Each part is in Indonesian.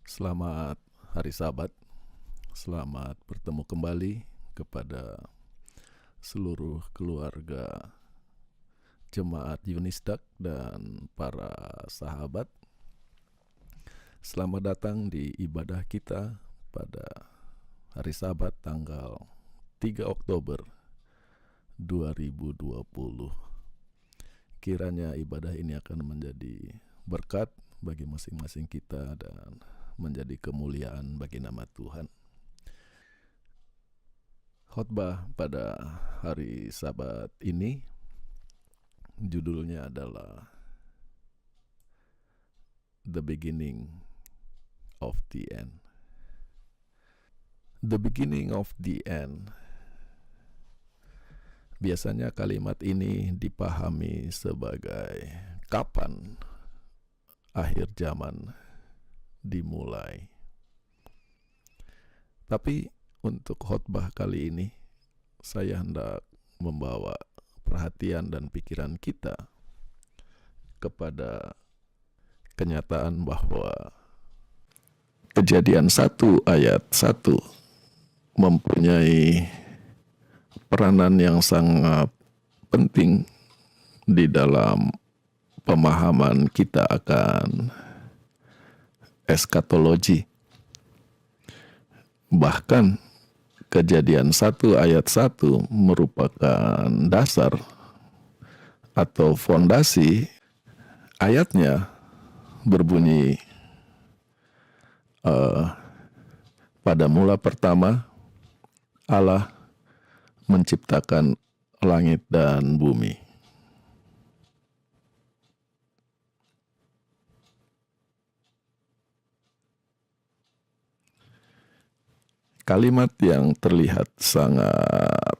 Selamat hari Sabat, selamat bertemu kembali kepada seluruh keluarga jemaat Unisdak dan para sahabat. Selamat datang di ibadah kita pada hari Sabat tanggal 3 Oktober 2020. Kiranya ibadah ini akan menjadi berkat bagi masing-masing kita dan menjadi kemuliaan bagi nama Tuhan. Khotbah pada hari Sabat ini judulnya adalah The Beginning of the End. The beginning of the end. Biasanya kalimat ini dipahami sebagai kapan akhir zaman dimulai. Tapi untuk khotbah kali ini saya hendak membawa perhatian dan pikiran kita kepada kenyataan bahwa Kejadian 1 ayat 1 mempunyai peranan yang sangat penting di dalam pemahaman kita akan eskatologi. Bahkan Kejadian 1 ayat 1 merupakan dasar atau fondasi. Ayatnya berbunyi, pada mula pertama Allah menciptakan langit dan bumi. Kalimat yang terlihat sangat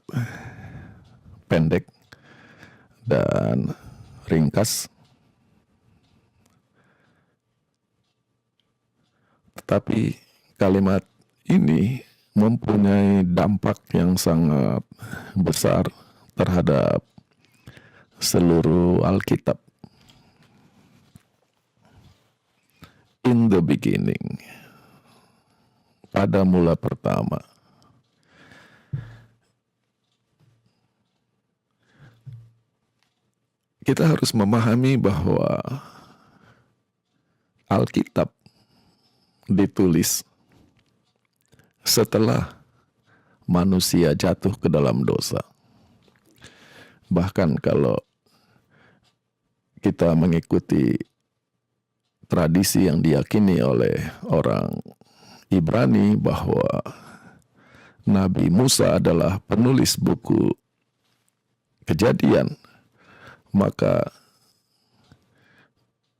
pendek dan ringkas, tetapi kalimat ini mempunyai dampak yang sangat besar terhadap seluruh Alkitab. In the beginning, pada mula pertama. Kita harus memahami bahwa Alkitab ditulis setelah manusia jatuh ke dalam dosa. Bahkan kalau kita mengikuti tradisi yang diyakini oleh orang Ibrani bahwa Nabi Musa adalah penulis buku Kejadian, maka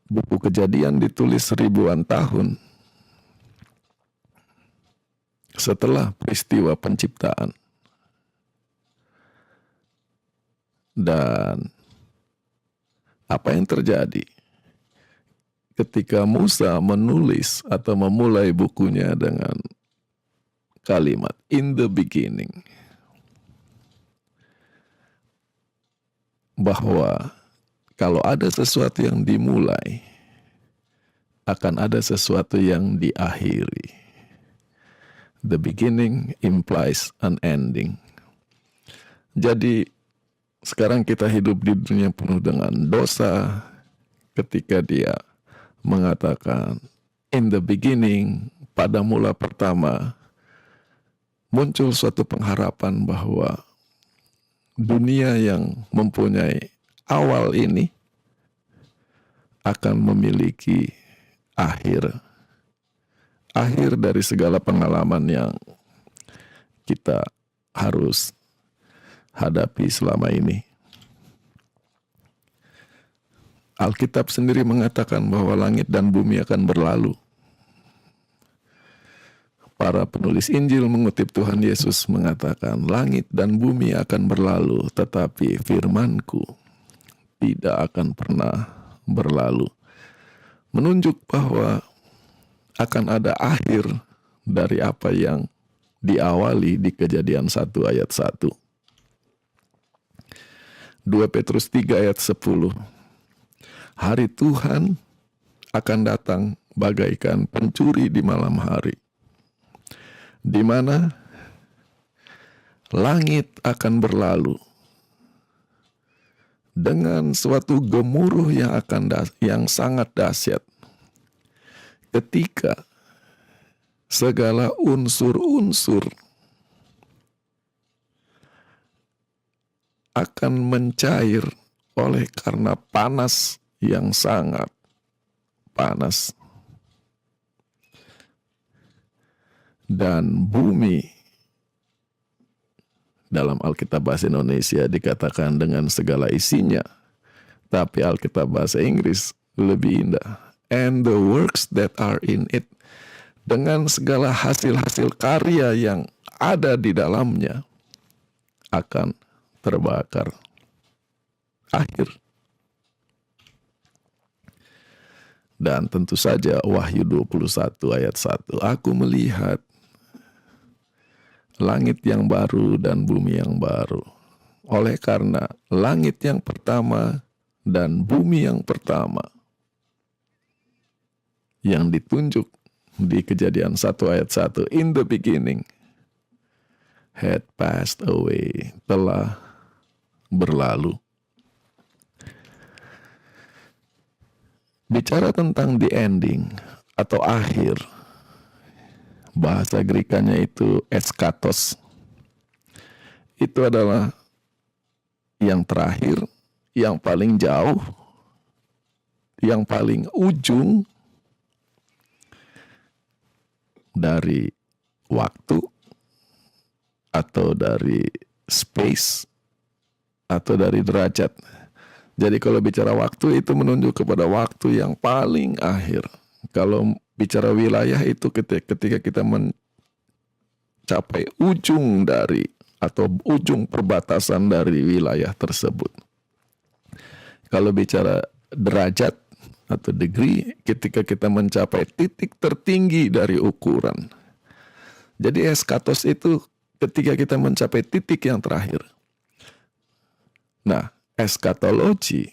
buku Kejadian ditulis ribuan tahun setelah peristiwa penciptaan. Dan apa yang terjadi ketika Musa menulis atau memulai bukunya dengan kalimat in the beginning, bahwa kalau ada sesuatu yang dimulai, akan ada sesuatu yang diakhiri. The beginning implies an ending. Jadi sekarang kita hidup di dunia penuh dengan dosa. Ketika dia mengatakan in the beginning, pada mula pertama, muncul suatu pengharapan bahwa dunia yang mempunyai awal ini akan memiliki akhir dari segala pengalaman yang kita harus hadapi selama ini. Alkitab sendiri mengatakan bahwa langit dan bumi akan berlalu. Para penulis Injil mengutip Tuhan Yesus mengatakan, langit dan bumi akan berlalu, tetapi firman-Ku tidak akan pernah berlalu. Menunjuk bahwa akan ada akhir dari apa yang diawali di Kejadian 1 ayat 1. 2 Petrus 3 ayat 10. Hari Tuhan akan datang bagaikan pencuri di malam hari, di mana langit akan berlalu dengan suatu gemuruh yang sangat dahsyat ketika segala unsur-unsur akan mencair oleh karena panas yang sangat panas. Dan bumi dalam Alkitab Bahasa Indonesia dikatakan dengan segala isinya, tapi Alkitab Bahasa Inggris lebih indah. And the works that are in it, dengan segala hasil-hasil karya yang ada di dalamnya akan terbakar. Akhir. Dan tentu saja Wahyu 21 ayat 1, aku melihat langit yang baru dan bumi yang baru. Oleh karena langit yang pertama dan bumi yang pertama yang ditunjuk di Kejadian 1 ayat 1, in the beginning had passed away, telah berlalu. Bicara tentang the ending atau akhir, bahasa Grekanya itu eskatos. Itu adalah yang terakhir, yang paling jauh, yang paling ujung dari waktu atau dari space atau dari derajat. Jadi kalau bicara waktu itu menunjuk kepada waktu yang paling akhir. Kalau bicara wilayah itu ketika kita mencapai ujung dari atau ujung perbatasan dari wilayah tersebut. Kalau bicara derajat atau degree, ketika kita mencapai titik tertinggi dari ukuran. Jadi eskatos itu ketika kita mencapai titik yang terakhir. Nah, eskatologi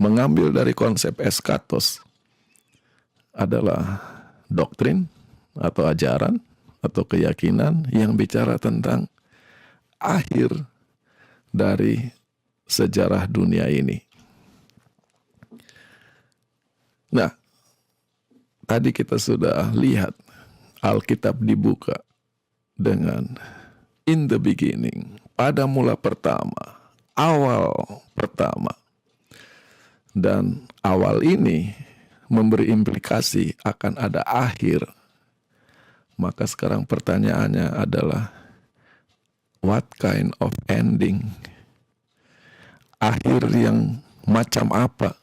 mengambil dari konsep eskatos adalah doktrin atau ajaran atau keyakinan yang bicara tentang akhir dari sejarah dunia ini. Nah, tadi kita sudah lihat Alkitab dibuka dengan in the beginning, pada mula pertama, awal pertama. Dan awal ini memberi implikasi akan ada akhir. Maka sekarang pertanyaannya adalah, what kind of ending? Akhir yang macam apa?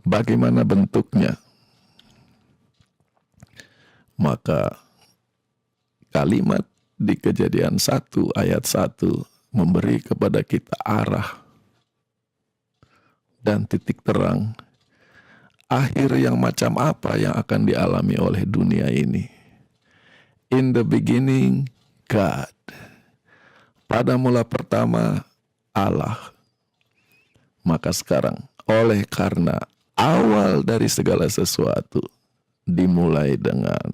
Bagaimana bentuknya? Maka kalimat di Kejadian 1 ayat 1 memberi kepada kita arah dan titik terang akhir yang macam apa yang akan dialami oleh dunia ini. In the beginning, God. Pada mula pertama, Allah. Maka sekarang, oleh karena awal dari segala sesuatu dimulai dengan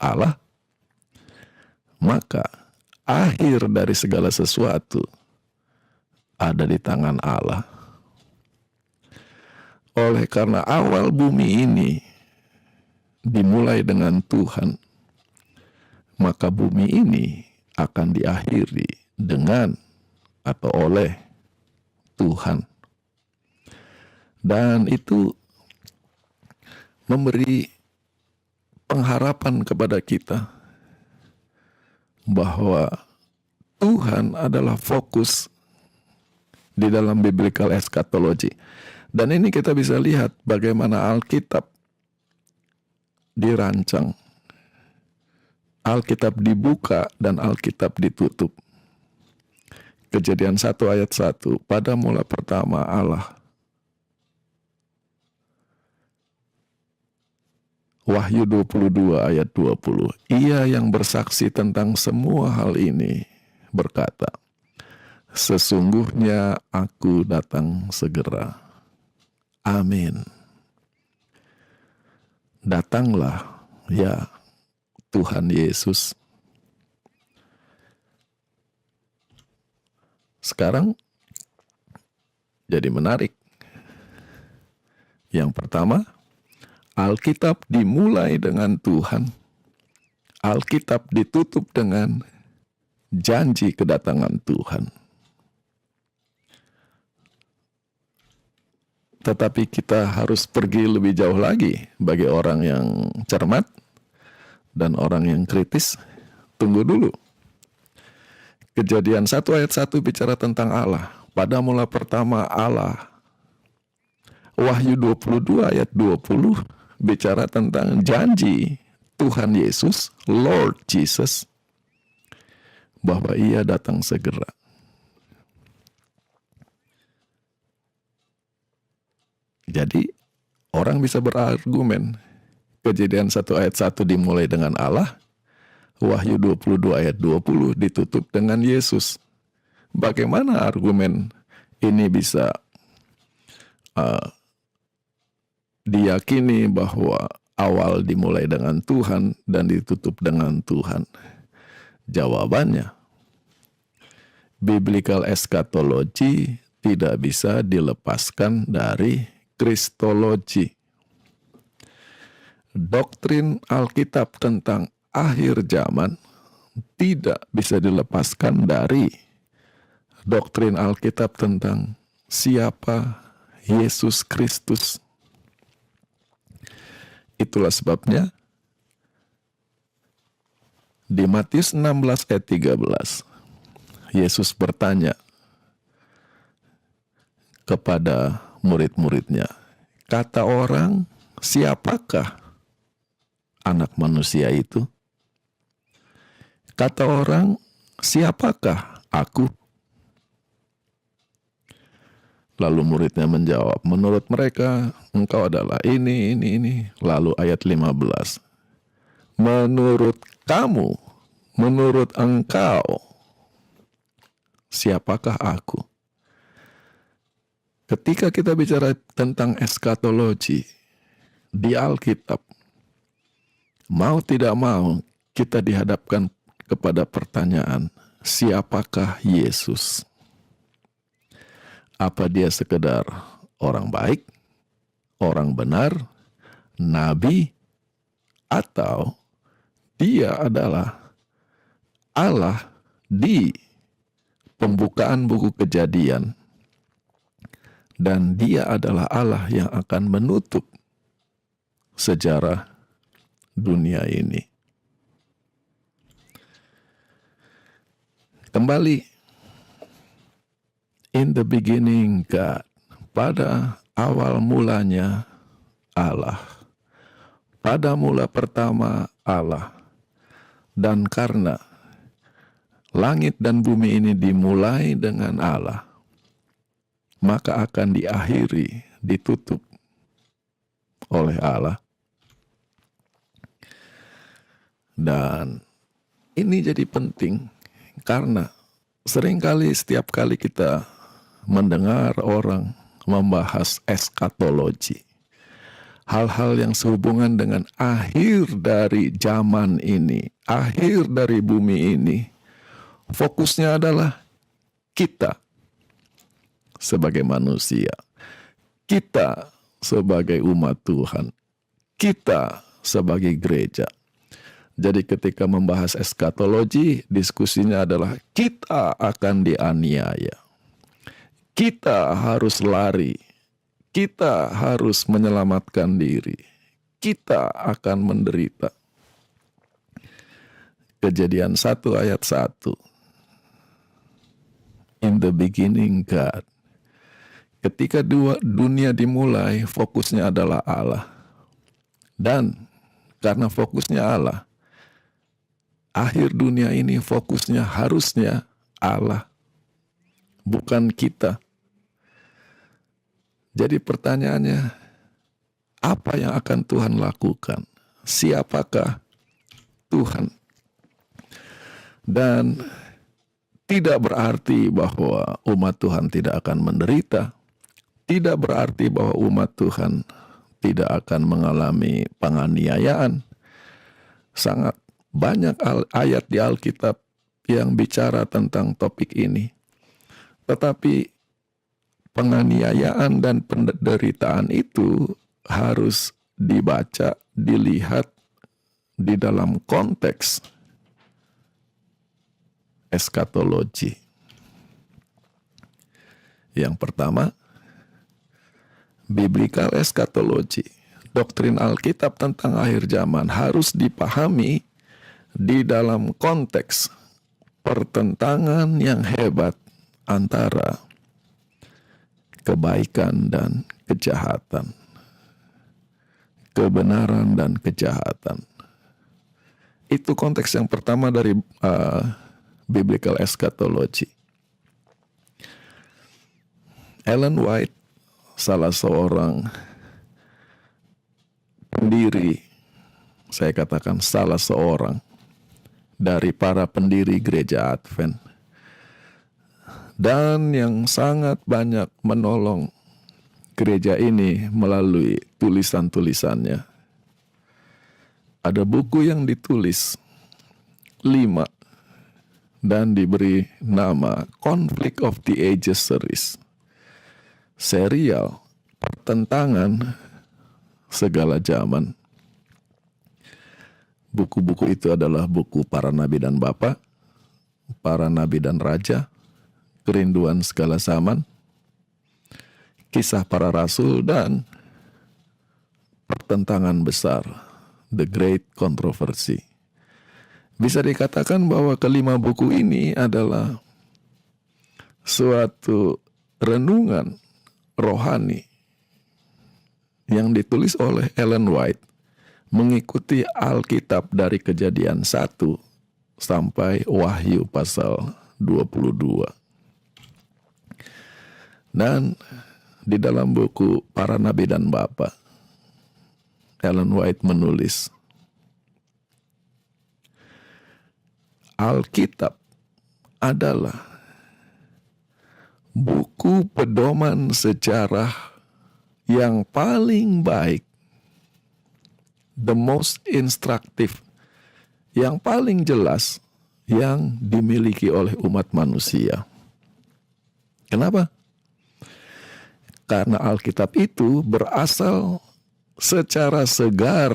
Allah, maka akhir dari segala sesuatu ada di tangan Allah. Oleh karena awal bumi ini dimulai dengan Tuhan, maka bumi ini akan diakhiri dengan atau oleh Tuhan. Dan itu memberi pengharapan kepada kita bahwa Tuhan adalah fokus di dalam biblical eschatology. Dan ini kita bisa lihat bagaimana Alkitab dirancang. Alkitab dibuka dan Alkitab ditutup. Kejadian 1 ayat 1, pada mula pertama Allah. Wahyu 22 ayat 20, ia yang bersaksi tentang semua hal ini berkata, sesungguhnya aku datang segera. Amin. datanglah ya Tuhan Yesus. Sekarang jadi menarik. Yang pertama, Alkitab dimulai dengan Tuhan. Alkitab ditutup dengan janji kedatangan Tuhan. Tetapi kita harus pergi lebih jauh lagi bagi orang yang cermat dan orang yang kritis. Tunggu dulu. Kejadian 1 ayat 1 bicara tentang Allah. Pada mula pertama Allah. Wahyu 22 ayat 20 bicara tentang janji Tuhan Yesus, Lord Jesus, bahwa ia datang segera. Jadi orang bisa berargumen, Kejadian 1 ayat 1 dimulai dengan Allah, Wahyu 22 ayat 20 ditutup dengan Yesus. Bagaimana argumen ini bisa diyakini bahwa awal dimulai dengan Tuhan dan ditutup dengan Tuhan? Jawabannya, biblical eschatology tidak bisa dilepaskan dari kristologi. Doktrin Alkitab tentang akhir zaman tidak bisa dilepaskan dari doktrin Alkitab tentang siapa Yesus Kristus. Itulah sebabnya di Matius 16 ayat 13 Yesus bertanya kepada murid-muridnya, kata orang, siapakah anak manusia itu? Kata orang, siapakah aku? Lalu muridnya menjawab, menurut mereka engkau adalah ini. Lalu ayat 15, menurut kamu, menurut engkau, siapakah aku? Ketika kita bicara tentang eskatologi di Alkitab, mau tidak mau kita dihadapkan kepada pertanyaan, siapakah Yesus? Apa dia sekedar orang baik, orang benar, nabi, atau dia adalah Allah di pembukaan buku Kejadian, dan dia adalah Allah yang akan menutup sejarah dunia ini. Kembali, in the beginning God, pada awal mulanya Allah, pada mula pertama Allah, dan karena langit dan bumi ini dimulai dengan Allah, maka akan diakhiri, ditutup oleh Allah. Dan ini jadi penting karena seringkali setiap kali kita mendengar orang membahas eskatologi, hal-hal yang sehubungan dengan akhir dari zaman ini, akhir dari bumi ini, fokusnya adalah kita sebagai manusia, kita sebagai umat Tuhan, kita sebagai gereja. Jadi ketika membahas eskatologi, diskusinya adalah kita akan dianiaya, kita harus lari, kita harus menyelamatkan diri, kita akan menderita. Kejadian 1 ayat 1. In the beginning God. Ketika dunia dimulai, fokusnya adalah Allah. Dan karena fokusnya Allah, akhir dunia ini fokusnya harusnya Allah, bukan kita. Jadi pertanyaannya, apa yang akan Tuhan lakukan? Siapakah Tuhan? Dan tidak berarti bahwa umat Tuhan tidak akan menderita. Tidak berarti bahwa umat Tuhan tidak akan mengalami penganiayaan. Sangat banyak ayat di Alkitab yang bicara tentang topik ini. Tetapi penganiayaan dan penderitaan itu harus dibaca, dilihat di dalam konteks eskatologi. Yang pertama, biblical eschatology. Doktrin Alkitab tentang akhir zaman harus dipahami di dalam konteks pertentangan yang hebat antara kebaikan dan kejahatan, kebenaran dan kejahatan. Itu konteks yang pertama dari biblical eschatology. Ellen White, salah seorang pendiri, saya katakan salah seorang dari para pendiri gereja Advent, dan yang sangat banyak menolong gereja ini melalui tulisan-tulisannya. Ada buku yang ditulis 5 dan diberi nama Conflict of the Ages Series, serial pertentangan segala zaman. Buku-buku itu adalah buku Para Nabi dan Bapa, Para Nabi dan Raja, Kerinduan Segala Zaman, Kisah Para Rasul, dan Pertentangan Besar, The Great Controversy. Bisa dikatakan bahwa kelima buku ini adalah suatu renungan rohani yang ditulis oleh Ellen White mengikuti Alkitab dari Kejadian 1 sampai Wahyu pasal 22. Dan di dalam buku Para Nabi dan Bapa, Ellen White menulis, Alkitab adalah buku pedoman sejarah yang paling baik, the most instructive, yang paling jelas yang dimiliki oleh umat manusia. Kenapa? Karena Alkitab itu berasal secara segar,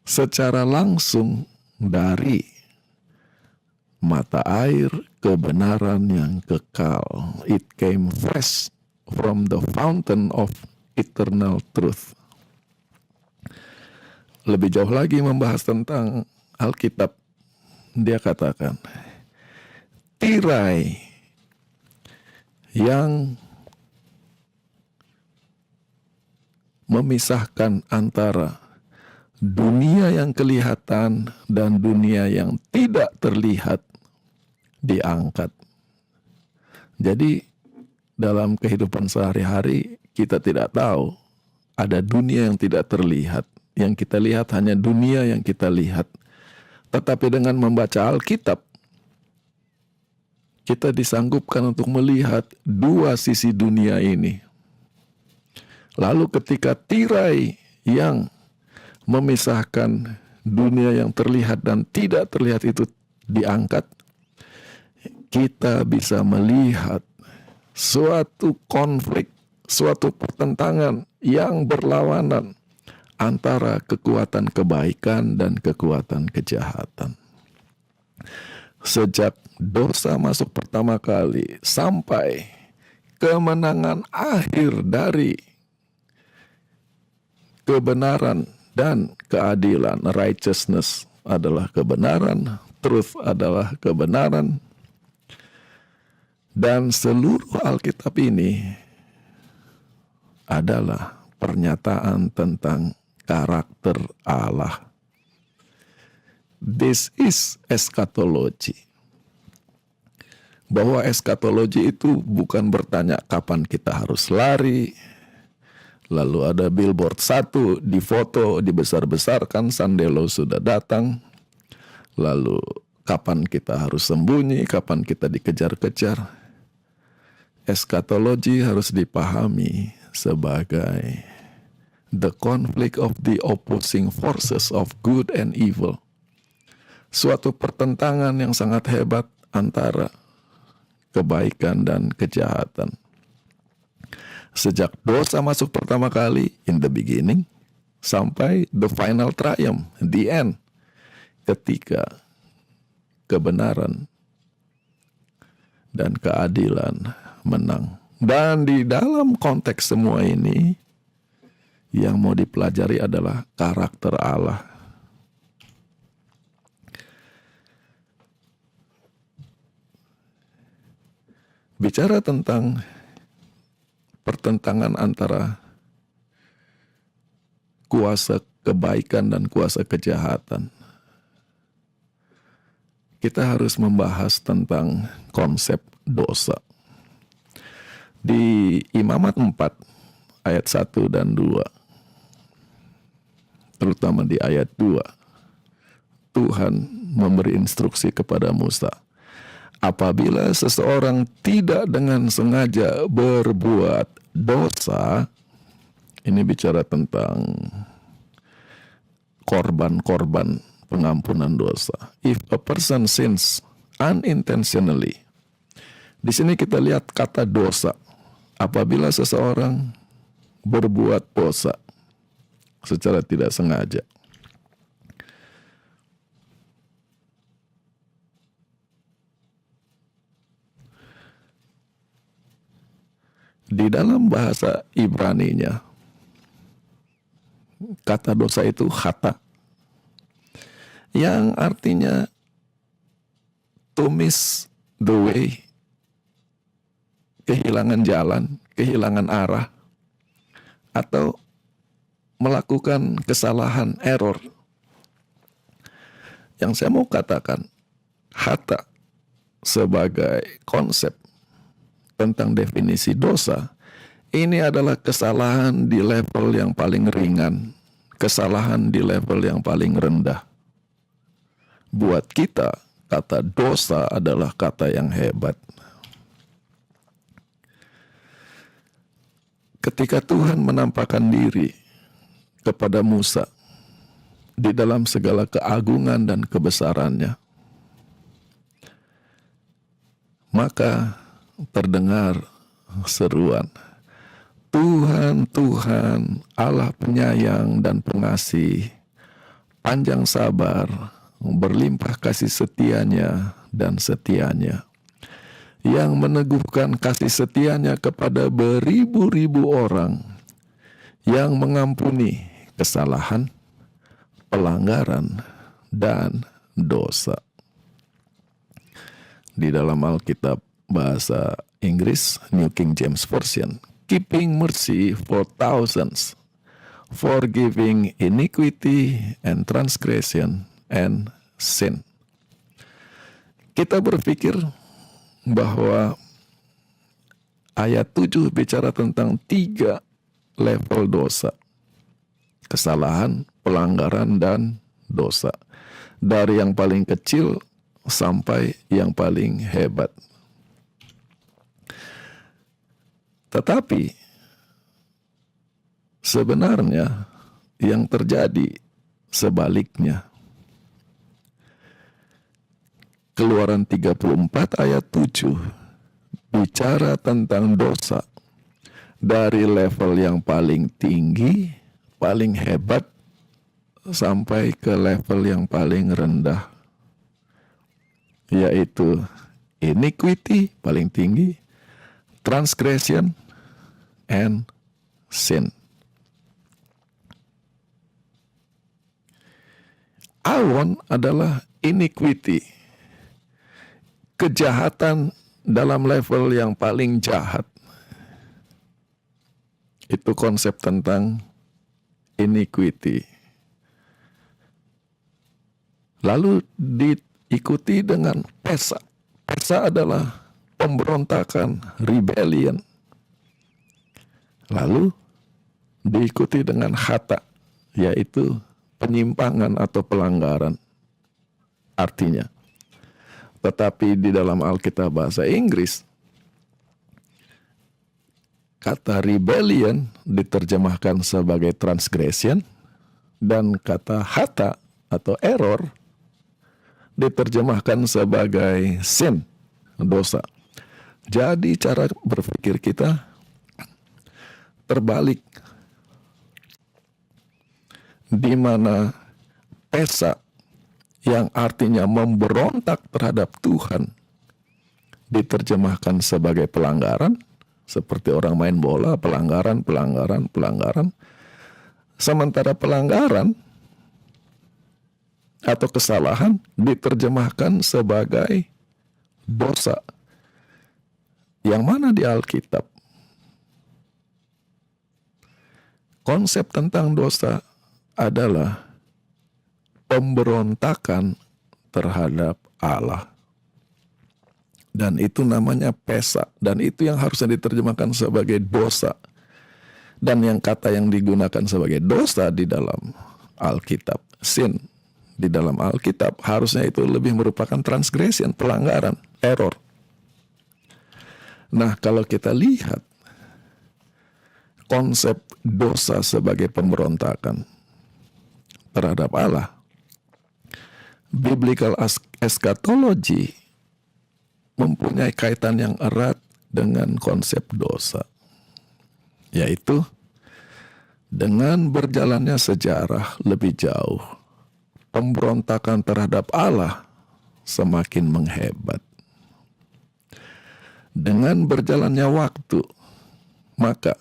secara langsung dari mata air kebenaran yang kekal. It came fresh from the fountain of eternal truth. Lebih jauh lagi membahas tentang Alkitab, dia katakan, tirai yang memisahkan antara dunia yang kelihatan dan dunia yang tidak terlihat diangkat. Jadi dalam kehidupan sehari-hari kita tidak tahu ada dunia yang tidak terlihat. Yang kita lihat hanya dunia yang kita lihat. Tetapi dengan membaca Alkitab, kita disanggupkan untuk melihat dua sisi dunia ini. Lalu ketika tirai yang memisahkan dunia yang terlihat dan tidak terlihat itu diangkat, kita bisa melihat suatu konflik, suatu pertentangan yang berlawanan antara kekuatan kebaikan dan kekuatan kejahatan. Sejak dosa masuk pertama kali sampai kemenangan akhir dari kebenaran dan keadilan, righteousness adalah kebenaran, truth adalah kebenaran, dan seluruh Alkitab ini adalah pernyataan tentang karakter Allah. This is eschatology. Bahwa eschatology itu bukan bertanya kapan kita harus lari, lalu ada billboard satu difoto, dibesar-besarkan, Sandelo sudah datang, lalu kapan kita harus sembunyi, kapan kita dikejar-kejar. Eskatologi harus dipahami sebagai the conflict of the opposing forces of good and evil. Suatu pertentangan yang sangat hebat antara kebaikan dan kejahatan. Sejak dosa masuk pertama kali, in the beginning, sampai the final triumph, the end, ketika kebenaran dan keadilan menang. Dan di dalam konteks semua ini, yang mau dipelajari adalah karakter Allah. Bicara tentang pertentangan antara kuasa kebaikan dan kuasa kejahatan, kita harus membahas tentang konsep dosa. Di Imamat 4 ayat 1 dan 2, terutama di ayat 2, Tuhan memberi instruksi kepada Musa, apabila seseorang tidak dengan sengaja berbuat dosa, ini bicara tentang korban-korban pengampunan dosa. If a person sins unintentionally, di sini kita lihat kata dosa. Apabila seseorang berbuat dosa secara tidak sengaja. Di dalam bahasa Ibraninya, kata dosa itu khata, yang artinya to miss the way, kehilangan jalan, kehilangan arah, atau melakukan kesalahan, error. Yang saya mau katakan, khata sebagai konsep tentang definisi dosa, ini adalah kesalahan di level yang paling ringan, kesalahan di level yang paling rendah. Buat kita, kata dosa adalah kata yang hebat. Ketika Tuhan menampakkan diri kepada Musa di dalam segala keagungan dan kebesarannya, maka terdengar seruan, Tuhan, Tuhan, Allah penyayang dan pengasih, panjang sabar, berlimpah kasih setianya dan setianya, yang meneguhkan kasih setianya kepada beribu-ribu orang, yang mengampuni kesalahan, pelanggaran, dan dosa. Di dalam Alkitab bahasa Inggris, New King James Version, keeping mercy for thousands, forgiving iniquity and transgression and sin. Kita berpikir bahwa ayat 7 bicara tentang 3 level dosa. Kesalahan, pelanggaran, dan dosa. Dari yang paling kecil sampai yang paling hebat. Tetapi sebenarnya yang terjadi sebaliknya. Keluaran 34 ayat 7 bicara tentang dosa dari level yang paling tinggi, paling hebat, sampai ke level yang paling rendah, yaitu iniquity paling tinggi, transgression, and sin. Awon adalah iniquity, kejahatan dalam level yang paling jahat. Itu konsep tentang iniquity. Lalu diikuti dengan pesa. Pesa adalah pemberontakan, rebellion. Lalu diikuti dengan khata, yaitu penyimpangan atau pelanggaran. Artinya, tetapi di dalam Alkitab bahasa Inggris, Kata rebellion diterjemahkan sebagai transgression, dan kata hata atau error diterjemahkan sebagai sin, dosa. Jadi cara berpikir kita terbalik, di mana pesa yang artinya memberontak terhadap Tuhan diterjemahkan sebagai pelanggaran, seperti orang main bola, pelanggaran. Sementara pelanggaran atau kesalahan diterjemahkan sebagai dosa. Yang mana di Alkitab konsep tentang dosa adalah pemberontakan terhadap Allah. Dan itu namanya pesa. Dan itu yang harusnya diterjemahkan sebagai dosa. Dan yang kata yang digunakan sebagai dosa di dalam Alkitab, sin, di dalam Alkitab, harusnya itu lebih merupakan transgression, pelanggaran, error. Nah, kalau kita lihat konsep dosa sebagai pemberontakan terhadap Allah, biblical eschatology mempunyai kaitan yang erat dengan konsep dosa, yaitu dengan berjalannya sejarah lebih jauh, pemberontakan terhadap Allah semakin menghebat. Dengan berjalannya waktu, maka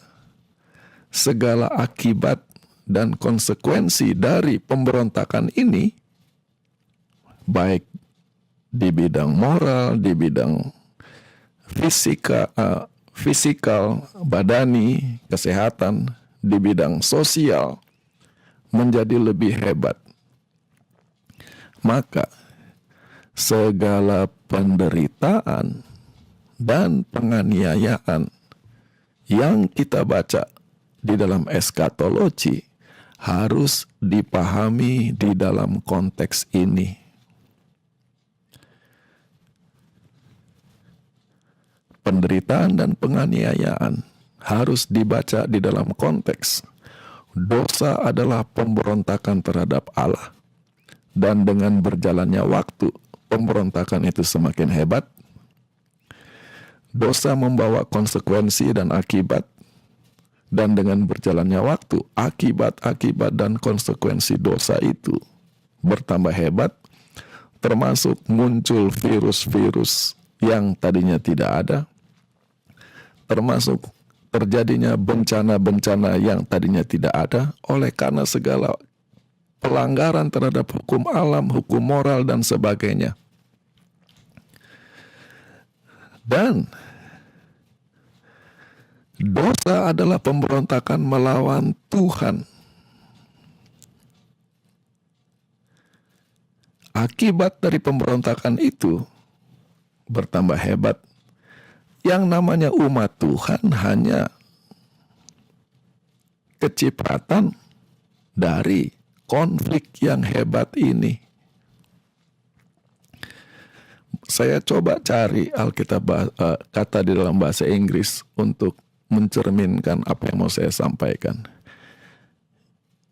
segala akibat dan konsekuensi dari pemberontakan ini, baik di bidang moral, di bidang fisikal, badani, kesehatan, di bidang sosial, menjadi lebih hebat. Maka segala penderitaan dan penganiayaan yang kita baca di dalam eskatologi harus dipahami di dalam konteks ini. Penderitaan dan penganiayaan harus dibaca di dalam konteks dosa adalah pemberontakan terhadap Allah, dan dengan berjalannya waktu pemberontakan itu semakin hebat. Dosa membawa konsekuensi dan akibat, dan dengan berjalannya waktu akibat-akibat dan konsekuensi dosa itu bertambah hebat, termasuk muncul virus-virus yang tadinya tidak ada, termasuk terjadinya bencana-bencana yang tadinya tidak ada oleh karena segala pelanggaran terhadap hukum alam, hukum moral, dan sebagainya. Dan dosa adalah pemberontakan melawan Tuhan. Akibat dari pemberontakan itu bertambah hebat. Yang namanya umat Tuhan hanya kecipratan dari konflik yang hebat ini. Saya coba cari Alkitab kata di dalam bahasa Inggris untuk mencerminkan apa yang mau saya sampaikan.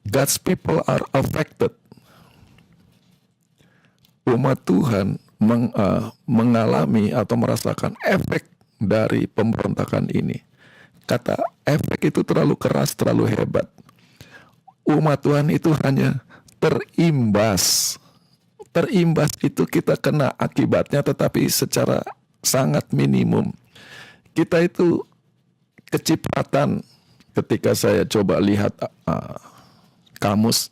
God's people are affected. Umat Tuhan mengalami atau merasakan efek dari pemberontakan ini. Kata efek itu terlalu keras, terlalu hebat. Umat Tuhan itu hanya terimbas. Terimbas itu kita kena akibatnya, tetapi secara sangat minimum. Kita itu kecipratan. Ketika saya coba lihat kamus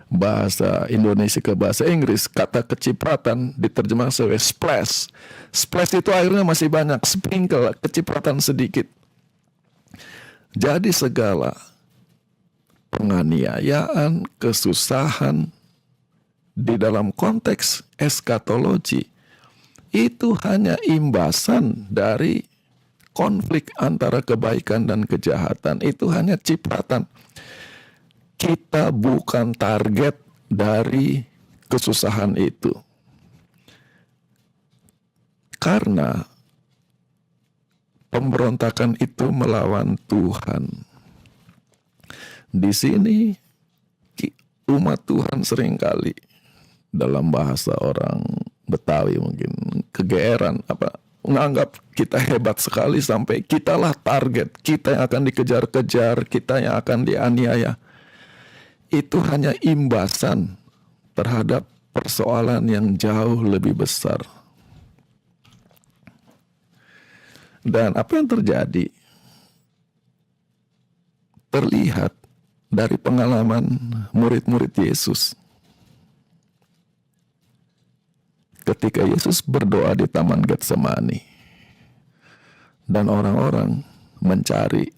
bahasa Indonesia ke bahasa Inggris, kata kecipratan diterjemahkan sebagai splash. Splash itu airnya masih banyak, sprinkle, kecipratan sedikit. Jadi segala penganiayaan, kesusahan di dalam konteks eskatologi itu hanya imbasan dari konflik antara kebaikan dan kejahatan. Itu hanya cipratan. Kita bukan target dari kesusahan itu. Karena pemberontakan itu melawan Tuhan. Di sini umat Tuhan seringkali dalam bahasa orang Betawi mungkin kegeeran menganggap kita hebat sekali sampai kitalah target, kita yang akan dikejar-kejar, kita yang akan dianiaya. Itu hanya imbasan terhadap persoalan yang jauh lebih besar. Dan apa yang terjadi terlihat dari pengalaman murid-murid Yesus. Ketika Yesus berdoa di Taman Getsemani dan orang-orang mencari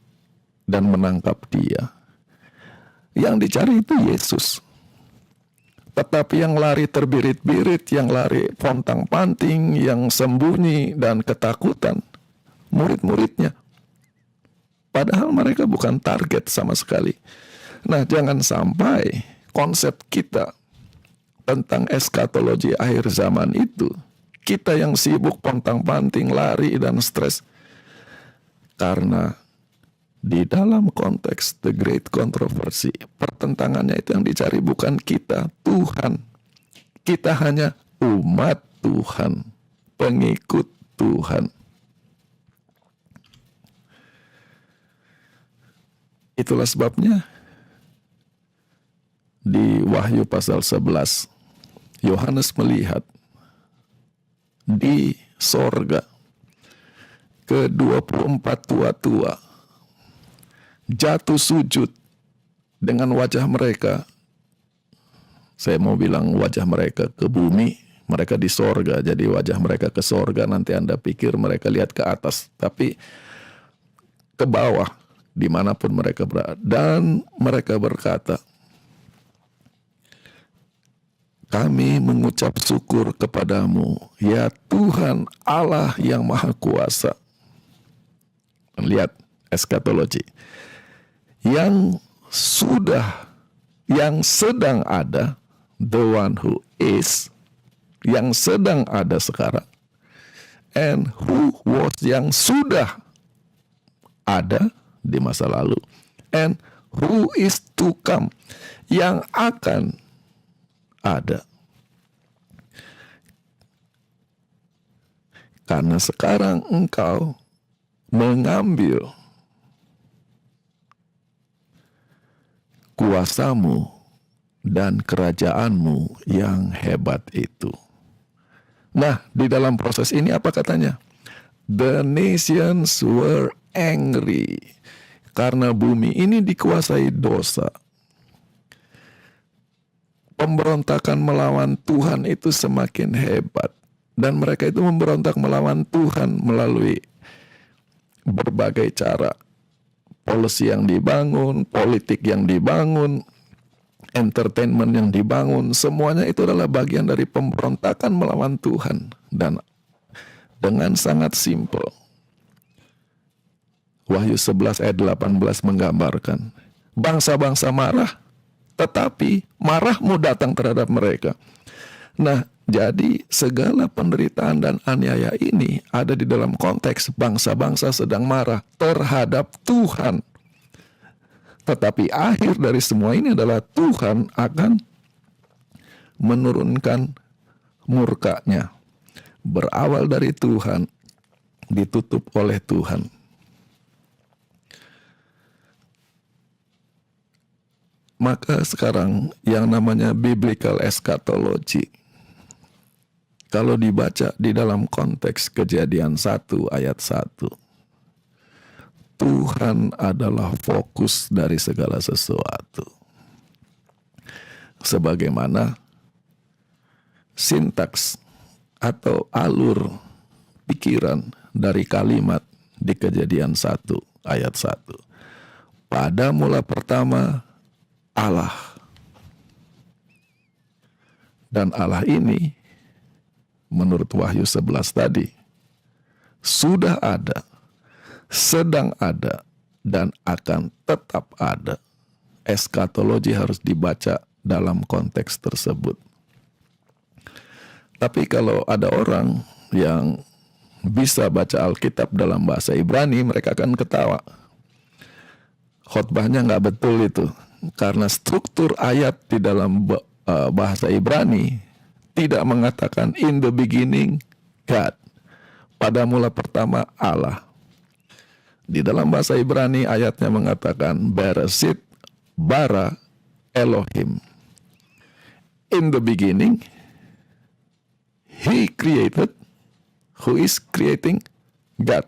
dan menangkap dia. Yang dicari itu Yesus. Tetapi yang lari terbirit-birit, yang lari pontang-panting, yang sembunyi dan ketakutan, murid-muridnya. Padahal mereka bukan target sama sekali. Nah, jangan sampai konsep kita tentang eskatologi akhir zaman itu, kita yang sibuk pontang-panting, lari dan stres. Karena di dalam konteks The Great Controversy, pertentangannya itu yang dicari bukan kita, Tuhan. Kita hanya umat Tuhan, pengikut Tuhan. Itulah sebabnya di Wahyu pasal 11, Yohanes melihat di sorga ke-24 tua-tua jatuh sujud dengan wajah mereka. Saya mau bilang wajah mereka ke bumi, mereka di sorga, jadi wajah mereka ke sorga. Nanti Anda pikir mereka lihat ke atas, tapi ke bawah dimanapun mereka berada. Dan mereka berkata, kami mengucap syukur kepadamu, ya Tuhan Allah yang Maha Kuasa. Lihat eskatologi. Yang sedang ada, the one who is, yang sedang ada sekarang, and who was, yang sudah ada di masa lalu, and who is to come, yang akan ada. Karena sekarang engkau mengambil kuasamu dan kerajaanmu yang hebat itu. Nah, di dalam proses ini apa katanya? The nations were angry. Karena bumi ini dikuasai dosa. Pemberontakan melawan Tuhan itu semakin hebat. Dan mereka itu memberontak melawan Tuhan melalui berbagai cara. Polisi yang dibangun, politik yang dibangun, entertainment yang dibangun, semuanya itu adalah bagian dari pemberontakan melawan Tuhan. Dan dengan sangat simpel, Wahyu 11 ayat 18 menggambarkan, bangsa-bangsa marah, tetapi marahmu datang terhadap mereka. Nah, jadi segala penderitaan dan aniaya ini ada di dalam konteks bangsa-bangsa sedang marah terhadap Tuhan. Tetapi akhir dari semua ini adalah Tuhan akan menurunkan murka-Nya. Berawal dari Tuhan, ditutup oleh Tuhan. Maka sekarang yang namanya biblical eschatology, kalau dibaca di dalam konteks Kejadian 1 ayat 1, Tuhan adalah fokus dari segala sesuatu. Sebagaimana sintaks atau alur pikiran dari kalimat di Kejadian 1 ayat 1. Pada mula pertama Allah. Dan Allah ini menurut Wahyu 11 tadi sudah ada, sedang ada, dan akan tetap ada. Eskatologi harus dibaca dalam konteks tersebut. Tapi kalau ada orang yang bisa baca Alkitab dalam bahasa Ibrani, mereka akan ketawa. Khotbahnya nggak betul itu, karena struktur ayat di dalam bahasa Ibrani tidak mengatakan in the beginning God, pada mula pertama Allah. Di dalam bahasa Ibrani ayatnya mengatakan Bereshit bara Elohim. In the beginning He created. Who is creating? God.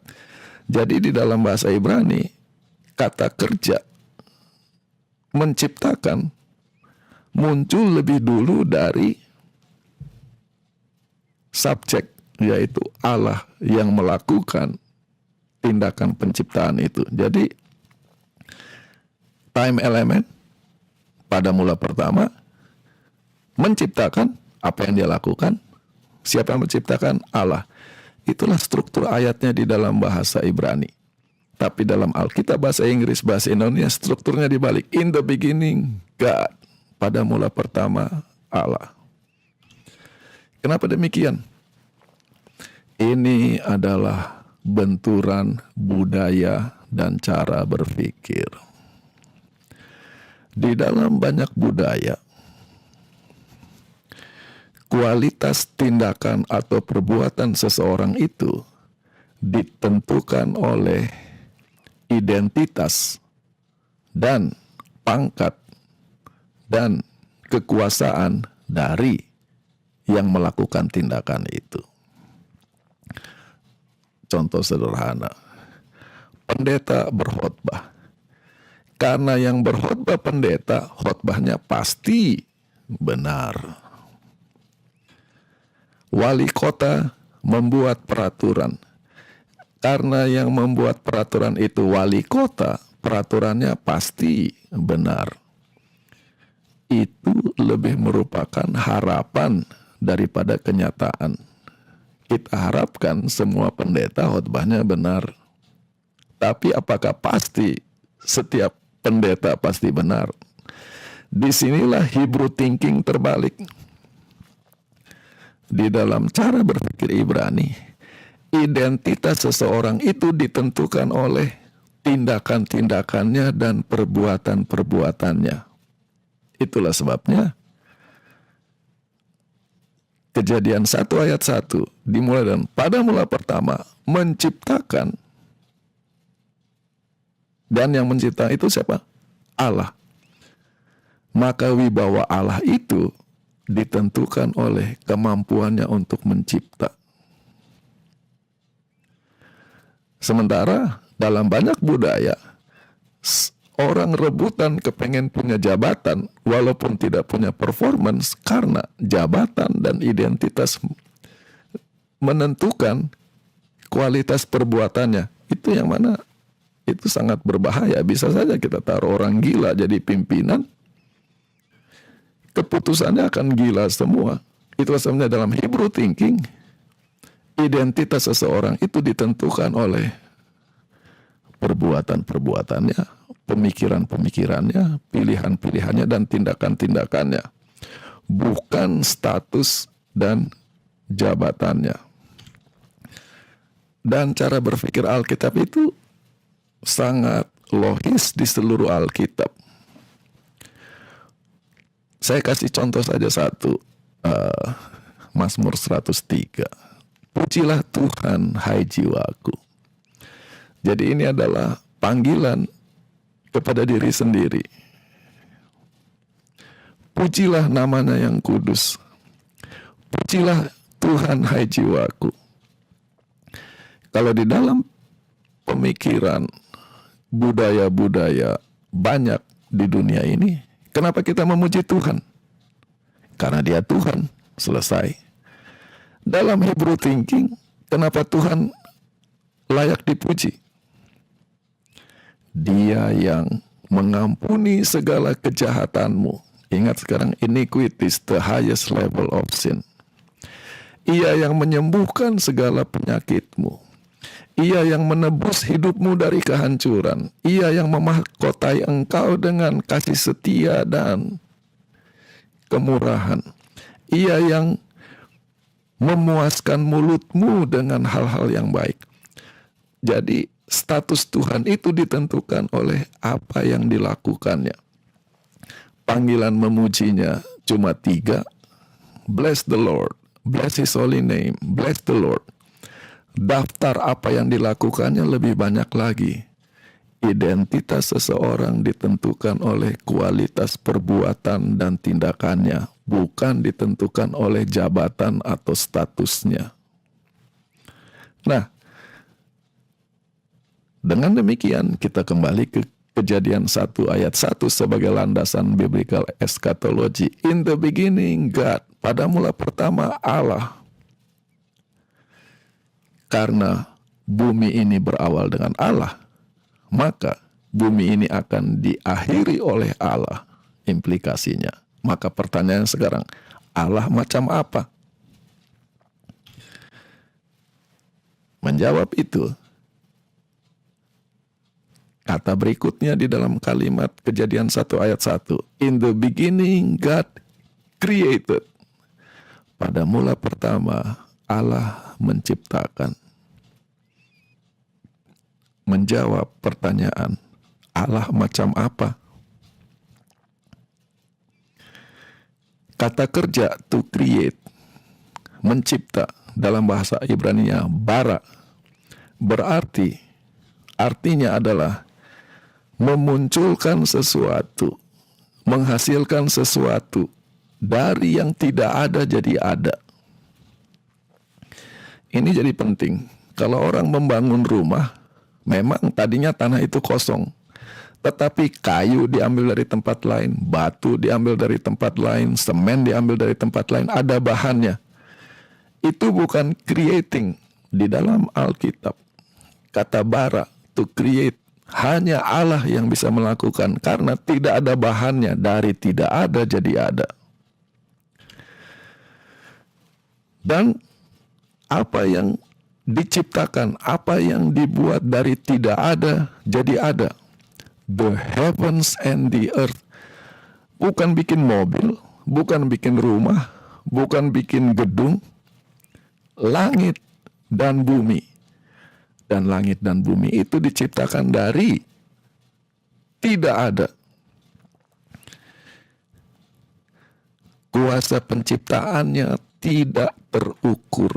Jadi di dalam bahasa Ibrani kata kerja menciptakan muncul lebih dulu dari subjek, yaitu Allah yang melakukan tindakan penciptaan itu. Jadi time element pada mula pertama menciptakan. Apa yang dia lakukan? Siapa yang menciptakan? Allah. Itulah struktur ayatnya di dalam bahasa Ibrani. Tapi dalam Alkitab bahasa Inggris, bahasa Indonesia, strukturnya dibalik. In the beginning God, pada mula pertama Allah. Kenapa demikian? Ini adalah benturan budaya dan cara berpikir. Di dalam banyak budaya, kualitas tindakan atau perbuatan seseorang itu ditentukan oleh identitas dan pangkat dan kekuasaan dari yang melakukan tindakan itu. Contoh sederhana, pendeta berkhotbah. Karena yang berkhotbah pendeta, khotbahnya pasti benar. Wali kota membuat peraturan. Karena yang membuat peraturan itu wali kota, peraturannya pasti benar. Itu lebih merupakan harapan daripada kenyataan. Kita harapkan semua pendeta khotbahnya benar. Tapi apakah pasti setiap pendeta pasti benar? Disinilah Hebrew thinking terbalik. Di dalam cara berpikir Ibrani, identitas seseorang itu ditentukan oleh tindakan-tindakannya dan perbuatan-perbuatannya. Itulah sebabnya Kejadian 1 ayat 1 dimulai dengan pada mula pertama menciptakan, dan yang menciptakan itu siapa? Allah. Maka wibawa Allah itu ditentukan oleh kemampuannya untuk mencipta. Sementara dalam banyak budaya, orang rebutan kepengen punya jabatan walaupun tidak punya performance, karena jabatan dan identitas menentukan kualitas perbuatannya. Itu yang mana? Itu sangat berbahaya. Bisa saja kita taruh orang gila jadi pimpinan, keputusannya akan gila semua. Itu sebenarnya dalam Hebrew thinking, identitas seseorang itu ditentukan oleh perbuatan-perbuatannya, pemikiran-pemikirannya, pilihan-pilihannya, dan tindakan-tindakannya. Bukan status dan jabatannya. Dan cara berpikir Alkitab itu sangat logis di seluruh Alkitab. Saya kasih contoh saja satu, Mazmur 103. Pujilah Tuhan, hai jiwaku. Jadi ini adalah panggilan kepada diri sendiri. Pujilah namanya yang kudus. Pujilah Tuhan, hai jiwaku. Kalau di dalam pemikiran budaya-budaya banyak di dunia ini, kenapa kita memuji Tuhan? Karena Dia Tuhan, selesai. Dalam Hebrew thinking, kenapa Tuhan layak dipuji? Dia yang mengampuni segala kejahatanmu. Ingat sekarang, iniquity is the highest level of sin. Ia yang menyembuhkan segala penyakitmu. Ia yang menebus hidupmu dari kehancuran. Ia yang memahkotai engkau dengan kasih setia dan kemurahan. Ia yang memuaskan mulutmu dengan hal-hal yang baik. Jadi status Tuhan itu ditentukan oleh apa yang dilakukannya. Panggilan memujinya cuma 3. Bless the Lord, bless His holy name, bless the Lord. Daftar apa yang dilakukannya lebih banyak lagi. Identitas seseorang ditentukan oleh kualitas perbuatan dan tindakannya, bukan ditentukan oleh jabatan atau statusnya. Nah, dengan demikian kita kembali ke Kejadian 1 ayat 1 sebagai landasan biblical eschatology. In the beginning God, pada mula pertama Allah. Karena bumi ini berawal dengan Allah, maka bumi ini akan diakhiri oleh Allah. Implikasinya. Maka pertanyaan sekarang, Allah macam apa? Menjawab itu, kata berikutnya di dalam kalimat Kejadian 1 ayat 1. In the beginning God created. Pada mula pertama Allah menciptakan. Menjawab pertanyaan, Allah macam apa? Kata kerja to create, mencipta, dalam bahasa Ibrani-nya bara, artinya adalah memunculkan sesuatu, menghasilkan sesuatu dari yang tidak ada jadi ada. Ini jadi penting. Kalau orang membangun rumah, memang tadinya tanah itu kosong, tetapi kayu diambil dari tempat lain, batu diambil dari tempat lain, semen diambil dari tempat lain, ada bahannya. Itu bukan creating. Di dalam Alkitab, kata bara, to create, hanya Allah yang bisa melakukan, karena tidak ada bahannya. Dari tidak ada jadi ada. Dan apa yang diciptakan, apa yang dibuat dari tidak ada jadi ada. The heavens and the earth. Bukan bikin mobil, bukan bikin rumah, bukan bikin gedung. Langit dan bumi. Dan langit dan bumi itu diciptakan dari tidak ada. Kuasa penciptaannya tidak terukur.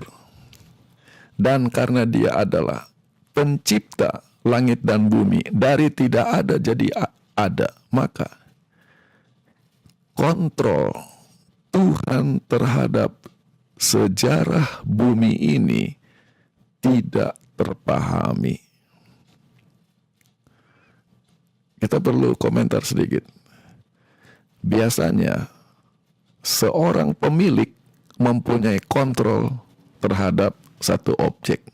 Dan karena dia adalah pencipta langit dan bumi, dari tidak ada jadi ada, maka kontrol Tuhan terhadap sejarah bumi ini tidak terpahami. Kita perlu komentar sedikit. Biasanya seorang pemilik mempunyai kontrol terhadap satu objek.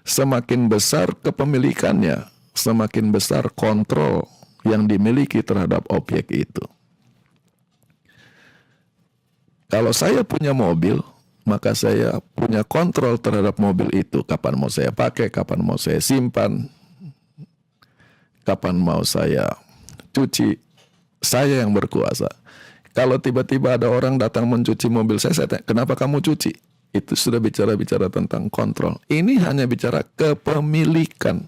Semakin besar kepemilikannya, semakin besar kontrol yang dimiliki terhadap objek itu. Kalau saya punya mobil, maka saya punya kontrol terhadap mobil itu. Kapan mau saya pakai, kapan mau saya simpan, kapan mau saya cuci. Saya yang berkuasa. Kalau tiba-tiba ada orang datang mencuci mobil saya tanya, kenapa kamu cuci? Itu sudah bicara tentang kontrol. Ini hanya bicara kepemilikan.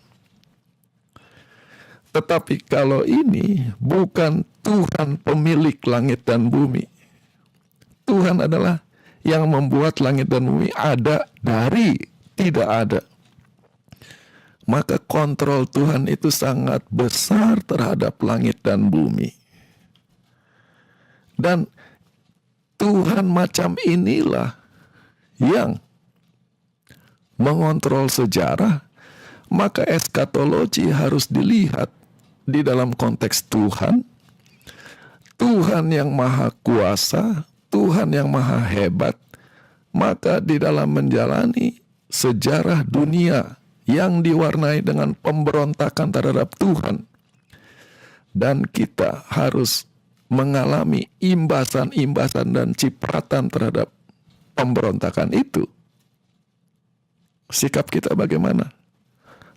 Tetapi kalau ini bukan Tuhan pemilik langit dan bumi. Tuhan adalah yang membuat langit dan bumi ada dari tidak ada. Maka kontrol Tuhan itu sangat besar terhadap langit dan bumi. Dan Tuhan macam inilah yang mengontrol sejarah. Maka eskatologi harus dilihat di dalam konteks Tuhan. Tuhan yang maha kuasa, Tuhan yang maha hebat, maka di dalam menjalani sejarah dunia yang diwarnai dengan pemberontakan terhadap Tuhan, dan kita harus mengalami imbasan-imbasan dan cipratan terhadap pemberontakan itu. Sikap kita bagaimana?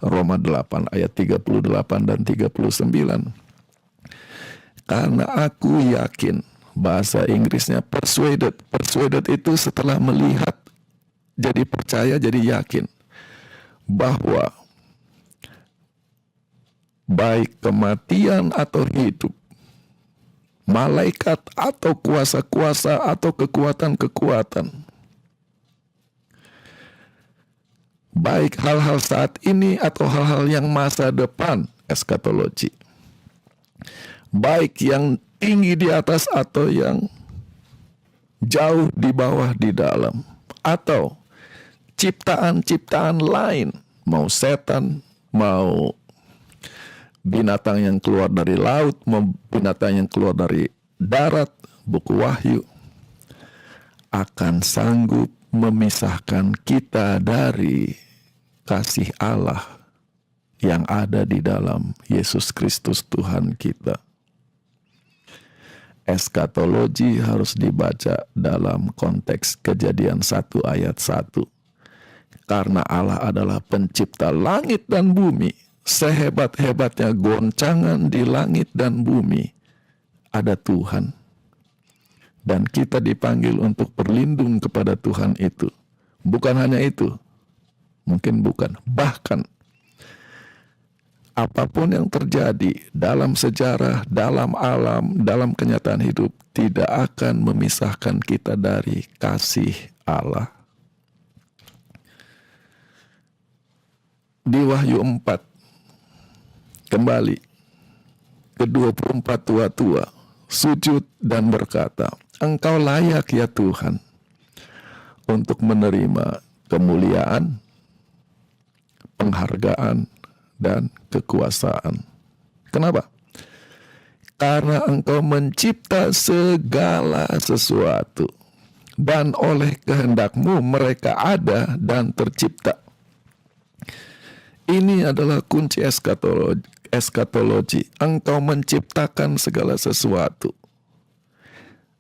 Roma 8 ayat 38 dan 39. Karena aku yakin, bahasa Inggrisnya persuaded. Persuaded itu setelah melihat jadi percaya, jadi yakin bahwa baik kematian atau hidup, malaikat atau kuasa-kuasa atau kekuatan-kekuatan, baik hal-hal saat ini atau hal-hal yang masa depan, eskatologi, baik yang tinggi di atas atau yang jauh di bawah di dalam, atau ciptaan-ciptaan lain, mau setan, mau binatang yang keluar dari laut, mau binatang yang keluar dari darat, buku Wahyu akan sanggup memisahkan kita dari kasih Allah yang ada di dalam Yesus Kristus Tuhan kita. Eskatologi harus dibaca dalam konteks Kejadian 1 ayat 1. Karena Allah adalah pencipta langit dan bumi. Sehebat-hebatnya goncangan di langit dan bumi, ada Tuhan. Dan kita dipanggil untuk berlindung kepada Tuhan itu. Bukan hanya itu, mungkin bukan, bahkan apapun yang terjadi dalam sejarah, dalam alam, dalam kenyataan hidup, tidak akan memisahkan kita dari kasih Allah. Di Wahyu 4, kembali, ke-24 tua-tua sujud dan berkata, Engkau layak ya Tuhan untuk menerima kemuliaan, penghargaan, dan kekuasaan. Kenapa? Karena Engkau mencipta segala sesuatu, dan oleh kehendak-Mu mereka ada dan tercipta. Ini adalah kunci eskatologi. Engkau menciptakan segala sesuatu.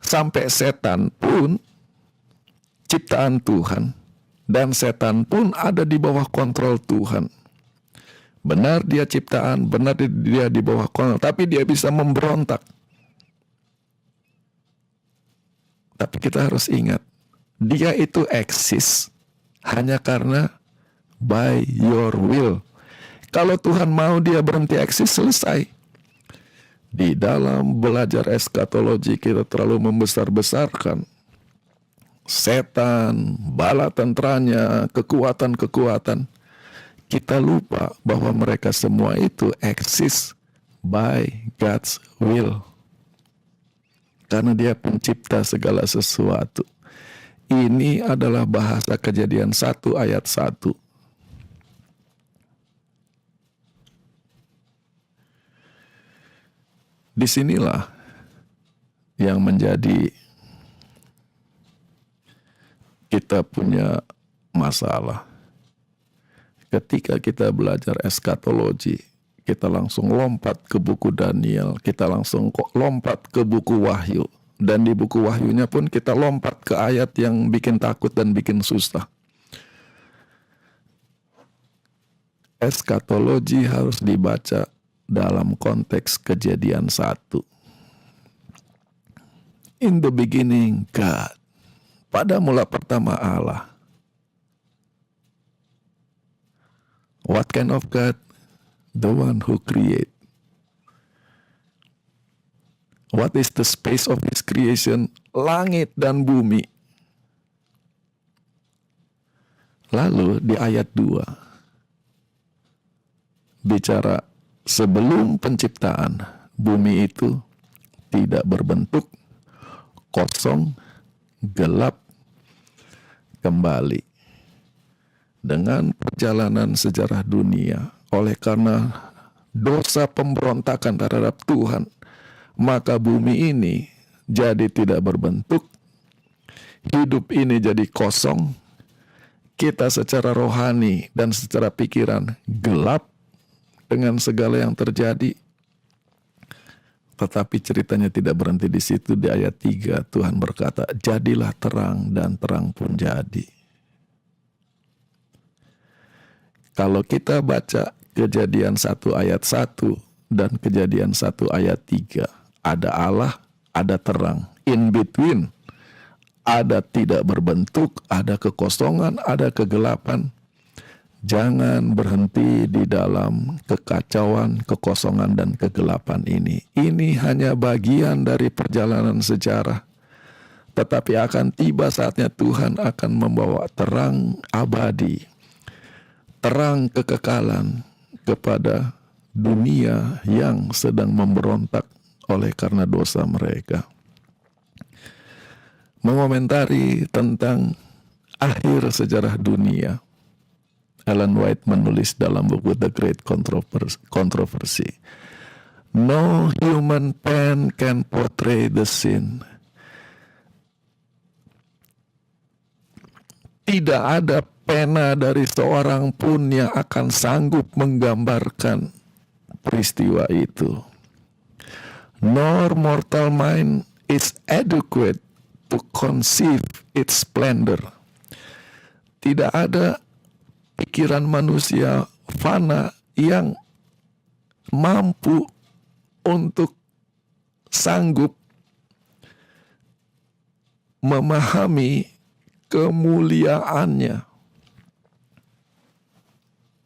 Sampai setan pun ciptaan Tuhan. Dan setan pun ada di bawah kontrol Tuhan. Benar dia ciptaan, benar dia di bawah kontrol. Tapi dia bisa memberontak. Tapi kita harus ingat, dia itu eksis hanya karena by your will. Kalau Tuhan mau dia berhenti eksis, selesai. Di dalam belajar eskatologi kita terlalu membesar-besarkan setan, bala tenteranya, kekuatan-kekuatan. Kita lupa bahwa mereka semua itu eksis by God's will. Karena dia pencipta segala sesuatu. Ini adalah bahasa Kejadian 1 ayat 1. Disinilah yang menjadi kita punya masalah. Ketika kita belajar eskatologi, kita langsung lompat ke buku Daniel, kita langsung lompat ke buku Wahyu. Dan di buku Wahyunya pun kita lompat ke ayat yang bikin takut dan bikin susah. Eskatologi harus dibaca dalam konteks Kejadian 1. In the beginning, God. Pada mula pertama Allah. What kind of God? The one who create. What is the space of his creation? Langit dan bumi. Lalu di ayat 2. Bicara sebelum penciptaan, bumi itu tidak berbentuk, kosong, gelap, kembali. Dengan perjalanan sejarah dunia, oleh karena dosa pemberontakan terhadap Tuhan, maka bumi ini jadi tidak berbentuk, hidup ini jadi kosong, kita secara rohani dan secara pikiran gelap, dengan segala yang terjadi. Tetapi ceritanya tidak berhenti di situ. Di ayat 3 Tuhan berkata, jadilah terang, dan terang pun jadi. Kalau kita baca Kejadian 1 ayat 1 dan Kejadian 1 ayat 3, ada Allah, ada terang. In between ada tidak berbentuk, ada kekosongan, ada kegelapan. Jangan berhenti di dalam kekacauan, kekosongan, dan kegelapan ini. Ini hanya bagian dari perjalanan sejarah. Tetapi akan tiba saatnya Tuhan akan membawa terang abadi, terang kekekalan kepada dunia yang sedang memberontak oleh karena dosa mereka. Mengomentari tentang akhir sejarah dunia, Ellen White menulis dalam buku The Great Controversy, "No human pen can portray the sin." Tidak ada pena dari seorang pun yang akan sanggup menggambarkan peristiwa itu. Nor mortal mind is adequate to conceive its splendor. Tidak ada pikiran manusia fana yang mampu untuk sanggup memahami kemuliaannya.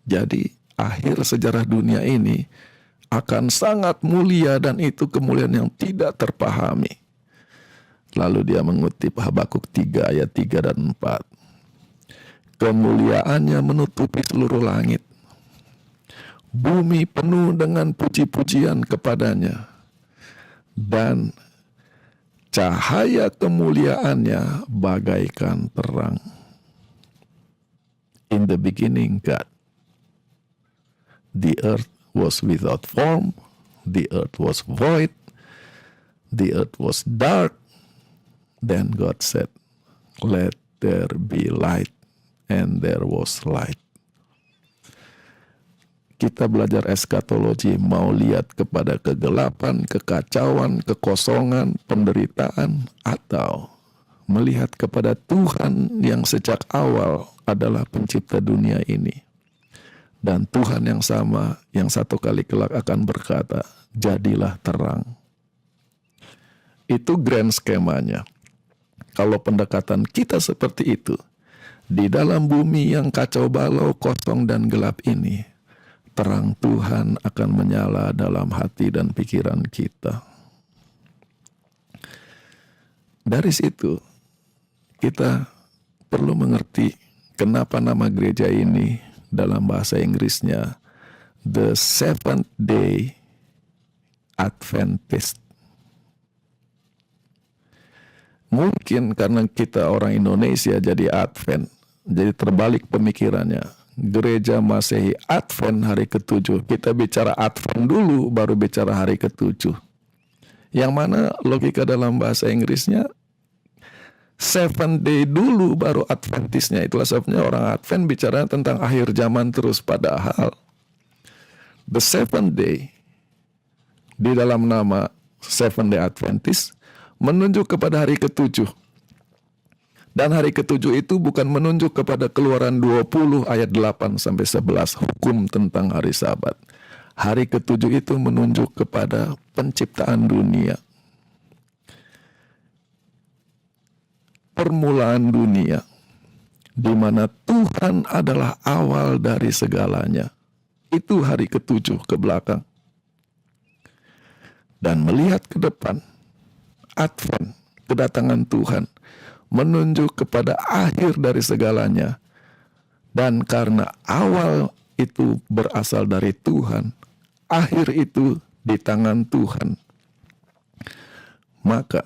Jadi akhir sejarah dunia ini akan sangat mulia, dan itu kemuliaan yang tidak terpahami. Lalu dia mengutip Habakuk 3 ayat 3 dan 4. Kemuliaannya menutupi seluruh langit. Bumi penuh dengan puji-pujian kepadanya. Dan cahaya kemuliaannya bagaikan terang. In the beginning God. The earth was without form. The earth was void. The earth was dark. Then God said, "Let there be light." And there was light. Kita belajar eskatologi mau lihat kepada kegelapan, kekacauan, kekosongan, penderitaan, atau melihat kepada Tuhan yang sejak awal adalah pencipta dunia ini. Dan Tuhan yang sama yang satu kali kelak akan berkata, "Jadilah terang." Itu grand skemanya. Kalau pendekatan kita seperti itu, di dalam bumi yang kacau balau, kosong, dan gelap ini, terang Tuhan akan menyala dalam hati dan pikiran kita. Dari situ, kita perlu mengerti kenapa nama gereja ini dalam bahasa Inggrisnya The Seventh Day Adventist. Mungkin karena kita orang Indonesia jadi Advent, jadi terbalik pemikirannya. Gereja Masehi Advent hari ke-7. Kita bicara Advent dulu, baru bicara hari ke-7. Yang mana logika dalam bahasa Inggrisnya, 7 day dulu baru Adventisnya. Itulah sebabnya orang Advent bicara tentang akhir zaman terus. Padahal the 7 day di dalam nama 7 day Adventist menunjuk kepada hari ke-7. Dan hari ke-7 itu bukan menunjuk kepada Keluaran 20 ayat 8 sampai 11 hukum tentang hari Sabat. Hari ke-7 itu menunjuk kepada penciptaan dunia. Permulaan dunia, di mana Tuhan adalah awal dari segalanya. Itu hari ke-7 ke belakang. Dan melihat ke depan, Advent, kedatangan Tuhan, menunjuk kepada akhir dari segalanya. Dan karena awal itu berasal dari Tuhan, akhir itu di tangan Tuhan, maka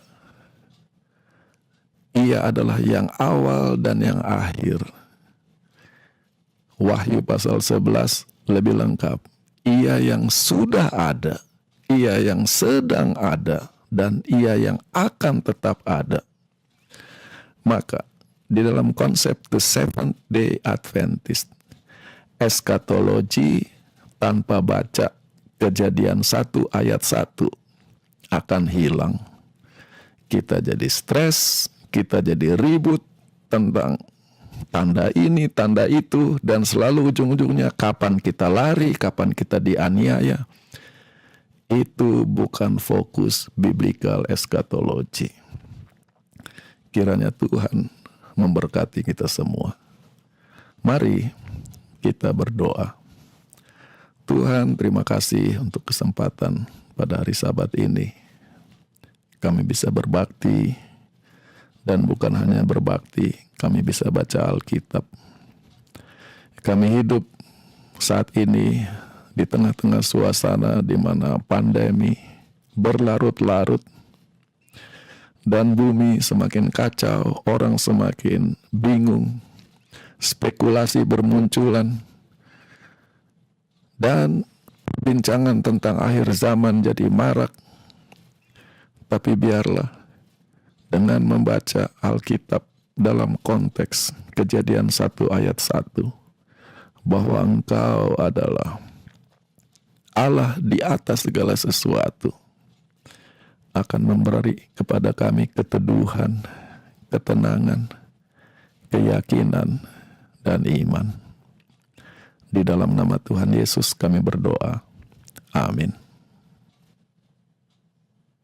Ia adalah yang awal dan yang akhir. Wahyu pasal 11 lebih lengkap. Ia yang sudah ada, Ia yang sedang ada, dan Ia yang akan tetap ada. Maka di dalam konsep The Seventh Day Adventist, eskatologi tanpa baca Kejadian 1 ayat 1 akan hilang. Kita jadi stres, kita jadi ribut tentang tanda ini, tanda itu, dan selalu ujung-ujungnya kapan kita lari, kapan kita dianiaya. Itu bukan fokus biblical eskatologi. Kiranya Tuhan memberkati kita semua. Mari kita berdoa. Tuhan, terima kasih untuk kesempatan pada hari Sabat ini. Kami bisa berbakti, dan bukan hanya berbakti, kami bisa baca Alkitab. Kami hidup saat ini di tengah-tengah suasana di mana pandemi berlarut-larut dan bumi semakin kacau, orang semakin bingung, spekulasi bermunculan, dan bincangan tentang akhir zaman jadi marak. Tapi biarlah dengan membaca Alkitab dalam konteks Kejadian 1 ayat 1, bahwa Engkau adalah Allah di atas segala sesuatu, akan memberi kepada kami keteduhan, ketenangan, keyakinan, dan iman. Di dalam nama Tuhan Yesus kami berdoa. Amin.